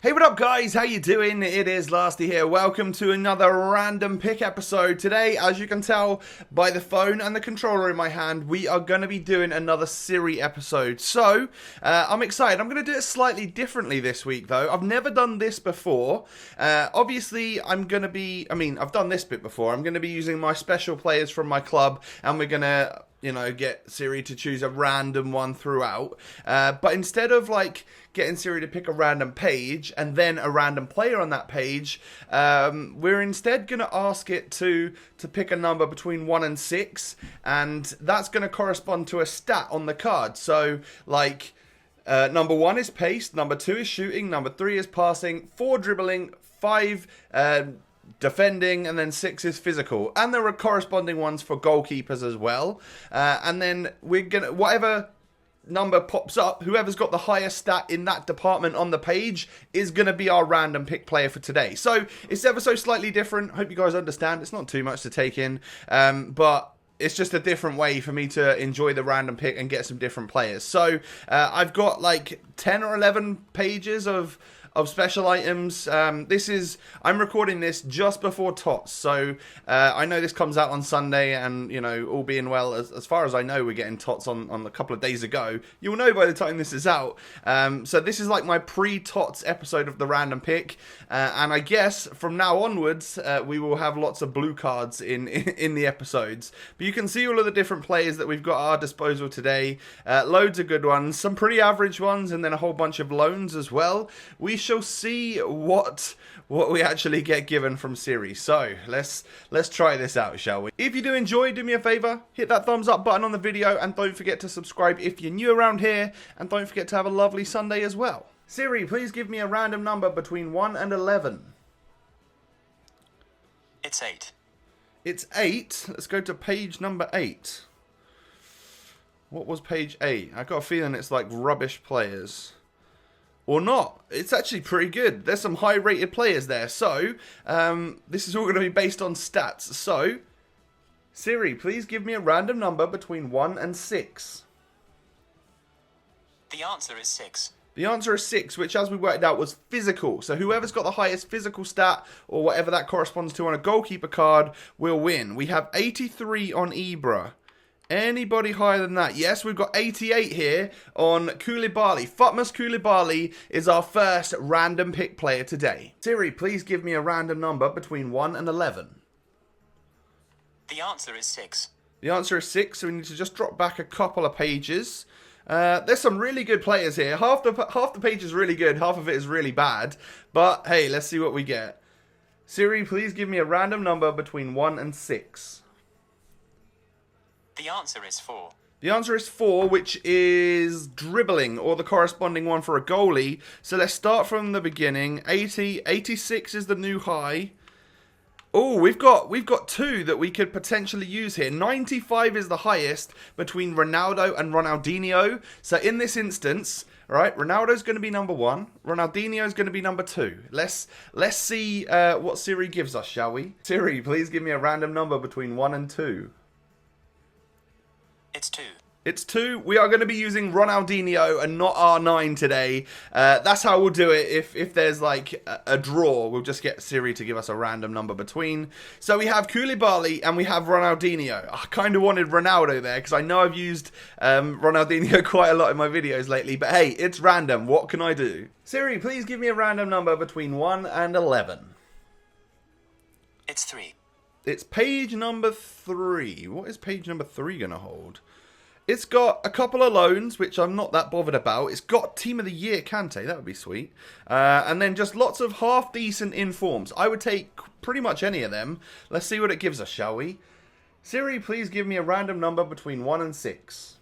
Hey, what up guys? How you doing? It is Lasty here. Welcome to another random pick episode. Today, as you can tell by the phone and the controller in my hand, we are going to be doing another Siri episode. So, I'm excited. I'm going to do it slightly differently this week though. I've never done this before. Obviously, I've done this bit before. I'm going to be using my special players from my club and we're going to get Siri to choose a random one throughout. But instead of getting Siri to pick a random page and then a random player on that page, we're instead going to ask it to pick a number between 1 and 6, and that's going to correspond to a stat on the card. So, number 1 is pace, number 2 is shooting, number 3 is passing, 4 dribbling, 5 defending, and then 6 is physical. And there are corresponding ones for goalkeepers as well. And then we're gonna, whatever number pops up, whoever's got the highest stat in that department on the page is going to be our random pick player for today. So it's ever so slightly different. Hope you guys understand. It's not too much to take in, but it's just a different way for me to enjoy the random pick and get some different players. So I've got 10 or 11 pages of special items. I'm recording this just before TOTS, so I know this comes out on Sunday, and all being well, as far as I know, we're getting TOTS on a couple of days ago. You'll know by the time this is out. So this is my pre-TOTS episode of the random pick, and I guess from now onwards we will have lots of blue cards in the episodes. But you can see all of the different players that we've got at our disposal today. Loads of good ones, some pretty average ones, and then a whole bunch of loans as well. We shall see what we actually get given from Siri. So let's try this out, shall we? If you do enjoy, do me a favor, hit that thumbs up button on the video, and don't forget to subscribe if you're new around here, and don't forget to have a lovely Sunday as well. Siri, please give me a random number between 1 and 11. It's 8. It's 8. Let's go to page number 8. What was page 8? I got a feeling it's rubbish players. Or not. It's actually pretty good. There's some high rated players there. So, this is all going to be based on stats. So, Siri, please give me a random number between 1 and 6. The answer is 6. The answer is 6, which as we worked out was physical. So whoever's got the highest physical stat, or whatever that corresponds to on a goalkeeper card, will win. We have 83 on Ibra. Anybody higher than that? Yes, we've got 88 here on Koulibaly. Fatmas Koulibaly is our first random pick player today. Siri, please give me a random number between 1 and 11. The answer is 6. The answer is 6, so we need to just drop back a couple of pages. There's some really good players here. Half the page is really good, half of it is really bad. But hey, let's see what we get. Siri, please give me a random number between 1 and 6. The answer is 4. The answer is 4, which is dribbling, or the corresponding one for a goalie. So let's start from the beginning. 86 is the new high. Oh, we've got 2 that we could potentially use here. 95 is the highest between Ronaldo and Ronaldinho. So in this instance, right, Ronaldo's going to be number 1. Ronaldinho's going to be number 2. Let's see what Siri gives us, shall we? Siri, please give me a random number between 1 and 2. It's 2. It's 2. We are going to be using Ronaldinho and not R9 today. That's how we'll do it. If there's a draw, we'll just get Siri to give us a random number between. So we have Koulibaly and we have Ronaldinho. I kind of wanted Ronaldo there because I know I've used Ronaldinho quite a lot in my videos lately. But hey, it's random. What can I do? Siri, please give me a random number between 1 and 11. It's 3. It's page number 3. What is page number 3 going to hold? It's got a couple of loans, which I'm not that bothered about. It's got Team of the Year Kante. That would be sweet. And then just lots of half-decent informs. I would take pretty much any of them. Let's see what it gives us, shall we? Siri, please give me a random number between 1 and 6.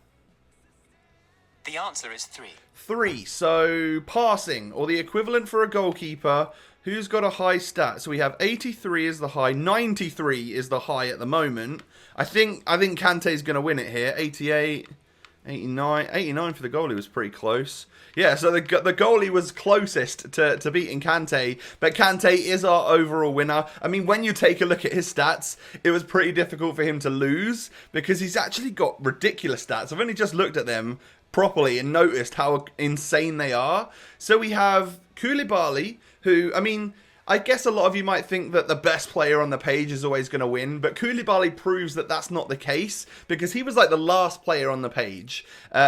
The answer is 3. 3. So, passing, or the equivalent for a goalkeeper. Who's got a high stat? So we have 83 is the high, 93 is the high at the moment. I think Kante's going to win it here. 88, 89 for the goalie was pretty close. Yeah, so the goalie was closest to beating Kante, but Kante is our overall winner. I mean, when you take a look at his stats, it was pretty difficult for him to lose because he's actually got ridiculous stats. I've only just looked at them properly and noticed how insane they are. So we have Koulibaly, who, I mean, I guess a lot of you might think that the best player on the page is always going to win, but Koulibaly proves that that's not the case because he was like the last player on the page.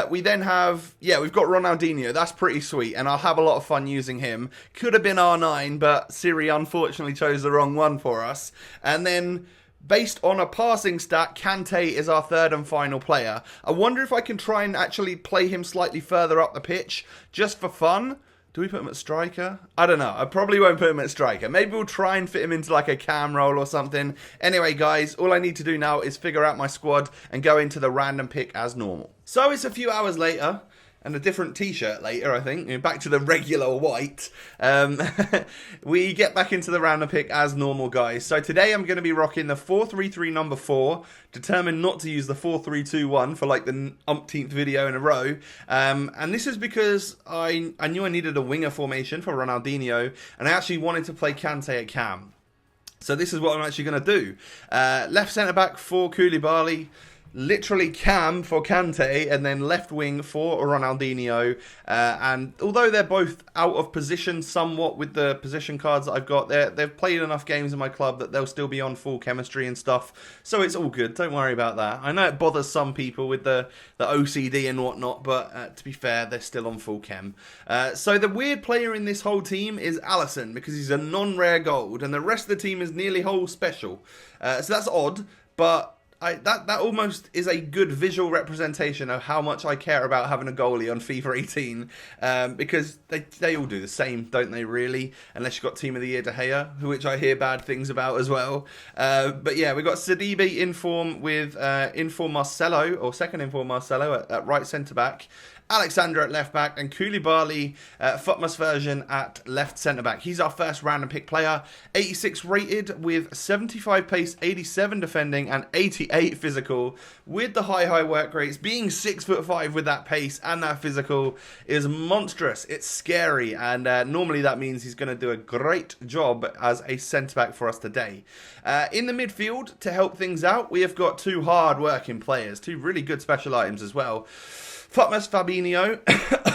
We then have, we've got Ronaldinho. That's pretty sweet, and I'll have a lot of fun using him. Could have been R9, but Siri unfortunately chose the wrong one for us. And then, based on a passing stat, Kante is our third and final player. I wonder if I can try and actually play him slightly further up the pitch, just for fun. Do we put him at striker? I don't know. I probably won't put him at striker. Maybe we'll try and fit him into like a cam role or something. Anyway, guys, all I need to do now is figure out my squad and go into the random pick as normal. So it's a few hours later, and a different t-shirt later, I think. Back to the regular white. We get back into the random pick as normal, guys. So today I'm going to be rocking the 4-3-3 number 4. Determined not to use the 4-3-2-1 for like the umpteenth video in a row. And this is because I knew I needed a winger formation for Ronaldinho. And I actually wanted to play Kante at cam. So this is what I'm actually going to do. Left centre-back for Koulibaly. Literally cam for Kante, and then left wing for Ronaldinho. And although they're both out of position somewhat with the position cards that I've got, they've played enough games in my club that they'll still be on full chemistry and stuff. So it's all good. Don't worry about that. I know it bothers some people with the OCD and whatnot, but to be fair, they're still on full chem. So the weird player in this whole team is Alisson, because he's a non-rare gold, and the rest of the team is nearly whole special. So that's odd, but that almost is a good visual representation of how much I care about having a goalie on FIFA 18, because they all do the same, don't they, really? Unless you've got Team of the Year De Gea, which I hear bad things about as well. But yeah, we've got Sidibe in form with in-form Marcelo, or second in-form Marcelo at right centre-back. Alexander at left back, and Koulibaly, Futmas version, at left centre back. He's our first random pick player. 86 rated with 75 pace, 87 defending, and 88 physical. With the high work rates, being 6'5" with that pace and that physical is monstrous. It's scary, and normally that means he's going to do a great job as a centre back for us today. In the midfield, to help things out, we have got two hard working players, two really good special items as well. Futmas Fabinho,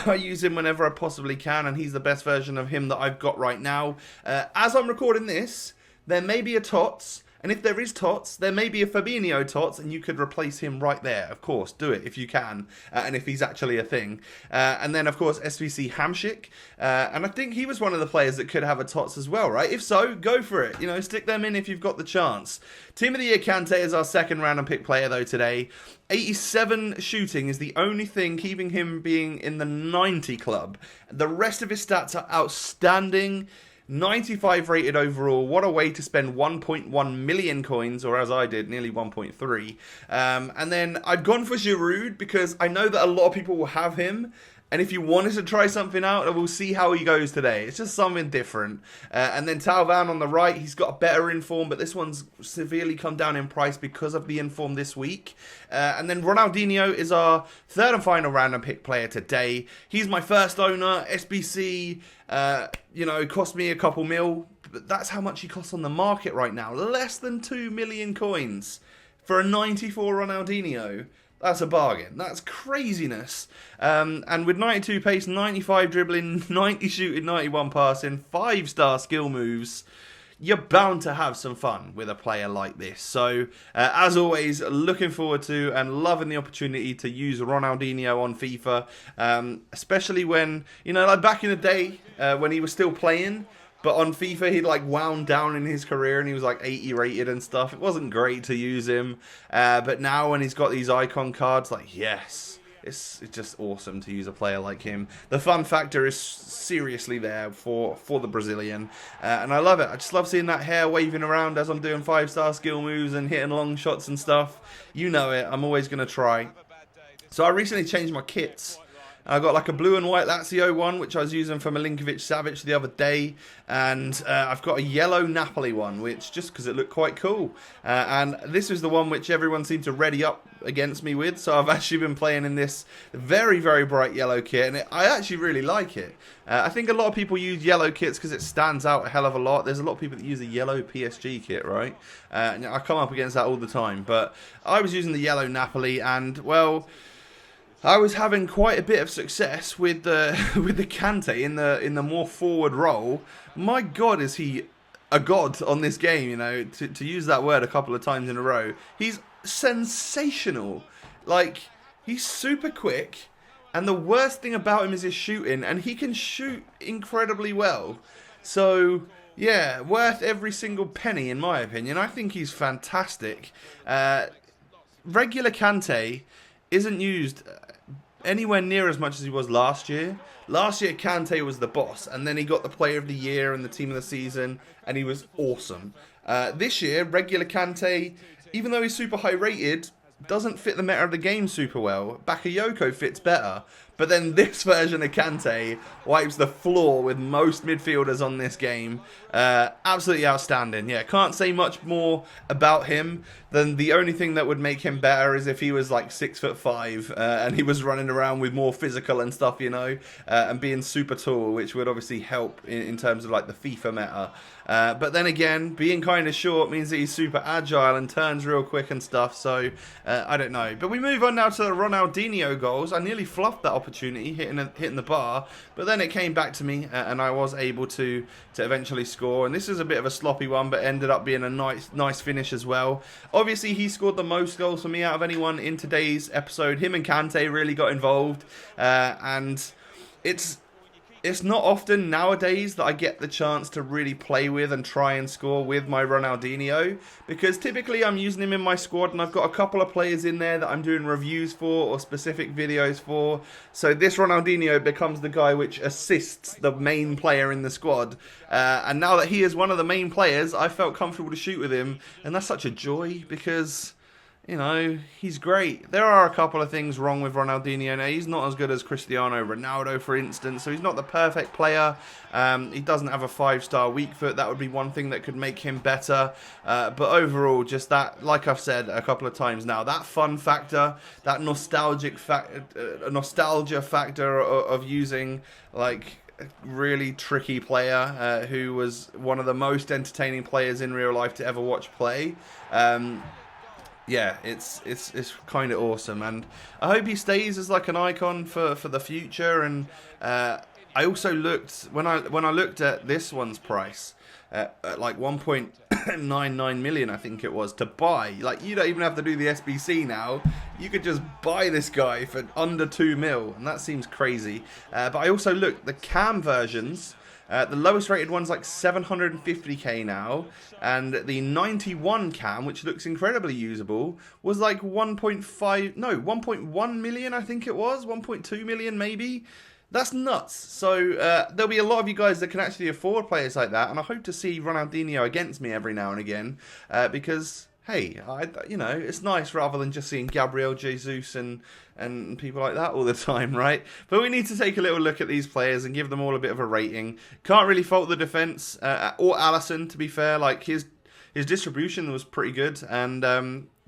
I use him whenever I possibly can, and he's the best version of him that I've got right now. As I'm recording this, there may be a Tots, and if there is Tots, there may be a Fabinho Tots, and you could replace him right there. Of course, do it if you can, and if he's actually a thing. And then, of course, SVC Hamsik, and I think he was one of the players that could have a Tots as well, right? If so, go for it. You know, stick them in if you've got the chance. Team of the Year Kante is our second random pick player, though, today. 87 shooting is the only thing keeping him being in the 90 club. The rest of his stats are outstanding. 95 rated overall. What a way to spend 1.1 million coins, or as I did, nearly 1.3. And then I've gone for Giroud because I know that a lot of people will have him. And if you wanted to try something out, we'll see how he goes today. It's just something different. And then Talvan on the right, he's got a better inform, but this one's severely come down in price because of the inform this week. And then Ronaldinho is our third and final random pick player today. He's my first owner, SBC, cost me a couple mil. But that's how much he costs on the market right now. Less than 2 million coins for a 94 Ronaldinho. That's a bargain. That's craziness. And with 92 pace, 95 dribbling, 90 shooting, 91 passing, 5-star skill moves, you're bound to have some fun with a player like this. So, as always, looking forward to and loving the opportunity to use Ronaldinho on FIFA, especially when, like back in the day when he was still playing. But on FIFA, he'd like wound down in his career and he was like 80 rated and stuff. It wasn't great to use him. But now when he's got these icon cards, like, yes, it's just awesome to use a player like him. The fun factor is seriously there for the Brazilian. And I love it. I just love seeing that hair waving around as I'm doing 5-star skill moves and hitting long shots and stuff. You know it. I'm always going to try. So I recently changed my kits. I got like a blue and white Lazio one, which I was using for Milinkovic-Savic the other day. And I've got a yellow Napoli one, which just because it looked quite cool. And this is the one which everyone seemed to ready up against me with. So I've actually been playing in this very, very bright yellow kit. And I actually really like it. I think a lot of people use yellow kits because it stands out a hell of a lot. There's a lot of people that use a yellow PSG kit, right? And I come up against that all the time. But I was using the yellow Napoli, and well, I was having quite a bit of success with the with the Kante in the more forward role. My God, is he a god on this game? You know, to use that word a couple of times in a row. He's sensational. Like, he's super quick. And the worst thing about him is his shooting, and he can shoot incredibly well. So, yeah, worth every single penny in my opinion. I think he's fantastic. Regular Kante isn't used anywhere near as much as he was last year. Last year, Kante was the boss, and then he got the Player of the Year and the Team of the Season, and he was awesome. This year, regular Kante, even though he's super high rated, doesn't fit the meta of the game super well. Bakayoko fits better. But then this version of Kante wipes the floor with most midfielders on this game. Absolutely outstanding. Yeah, can't say much more about him than the only thing that would make him better is if he was like 6'5" and he was running around with more physical and stuff, you know, and being super tall, which would obviously help in terms of like the FIFA meta. But then again, being kind of short means that he's super agile and turns real quick and stuff. So I don't know. But we move on now to the Ronaldinho goals. I nearly fluffed that opportunity hitting the bar, but then it came back to me and I was able to eventually score. And this is a bit of a sloppy one, but ended up being a nice finish as well. Obviously, he scored the most goals for me out of anyone in today's episode. Him and Kante really got involved, and it's not often nowadays that I get the chance to really play with and try and score with my Ronaldinho, because typically I'm using him in my squad and I've got a couple of players in there that I'm doing reviews for or specific videos for. So this Ronaldinho becomes the guy which assists the main player in the squad. And now that he is one of the main players, I felt comfortable to shoot with him, and that's such a joy because, you know, he's great. There are a couple of things wrong with Ronaldinho now. He's not as good as Cristiano Ronaldo, for instance, so he's not the perfect player. He doesn't have a 5-star weak foot. That would be one thing that could make him better. But overall, just that, like I've said a couple of times now, that fun factor, that nostalgia factor of using, like, a really tricky player who was one of the most entertaining players in real life to ever watch play. Yeah, it's kind of awesome, and I hope he stays as like an icon for the future. And I also looked when I looked at this one's price at like 1.99 million, I think it was, to buy. Like, you don't even have to do the SBC now. You could just buy this guy for under 2 mil, and that seems crazy. But I also looked the cam versions. The lowest rated one's like 750k now, and the 91 cam, which looks incredibly usable, was like 1.1 million, I think it was, 1.2 million maybe. That's nuts. So there'll be a lot of you guys that can actually afford players like that, and I hope to see Ronaldinho against me every now and again, because, hey, you know, it's nice rather than just seeing Gabriel Jesus and people like that all the time, right? But we need to take a little look at these players and give them all a bit of a rating. Can't really fault the defense or Alisson, to be fair. Like, his distribution was pretty good, and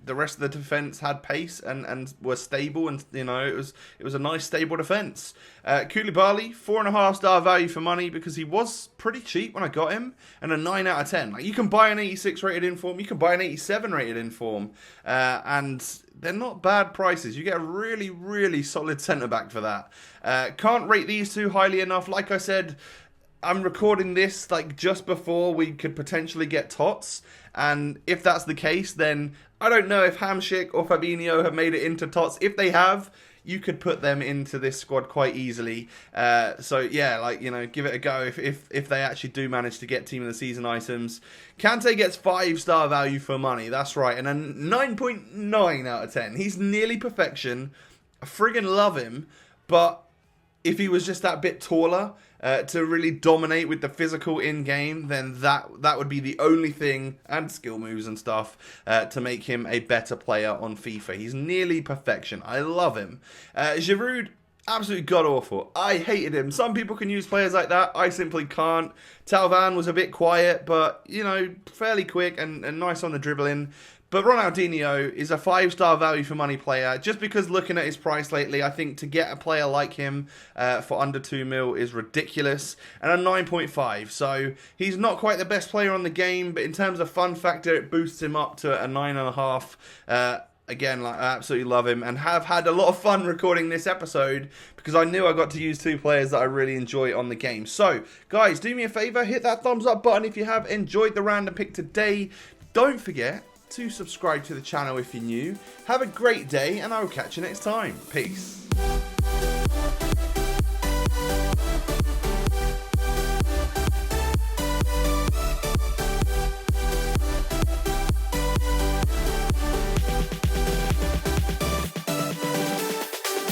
the rest of the defense had pace and were stable, and, you know, it was a nice stable defense. Koulibaly, 4.5-star value for money because he was pretty cheap when I got him, and a 9 out of 10. Like, you can buy an 86 rated inform, you can buy an 87 rated inform, and they're not bad prices. You get a really, really solid centre back for that. Can't rate these two highly enough. Like I said, I'm recording this like just before we could potentially get Tots, and if that's the case, then I don't know if Hamsik or Fabinho have made it into Tots. If they have, you could put them into this squad quite easily. So yeah, like, you know, give it a go if they actually do manage to get Team of the Season items. Kante gets 5-star value for money. That's right, and a 9.9 out of 10. He's nearly perfection. I friggin' love him, but if he was just that bit taller to really dominate with the physical in-game, then that would be the only thing, and skill moves and stuff, to make him a better player on FIFA. He's nearly perfection. I love him. Giroud, Absolutely god-awful. I hated him. Some people can use players like that. I simply can't. Talvan was a bit quiet, but, you know, fairly quick and nice on the dribbling. But Ronaldinho is a 5-star value for money player. Just because looking at his price lately, I think to get a player like him for under 2 mil is ridiculous. And a 9.5. So he's not quite the best player on the game, but in terms of fun factor, it boosts him up to a 9.5. Again, like, I absolutely love him and have had a lot of fun recording this episode because I knew I got to use 2 players that I really enjoy on the game. So, guys, do me a favour, hit that thumbs up button if you have enjoyed the random pick today. Don't forget to subscribe to the channel if you're new. Have a great day and I will catch you next time. Peace.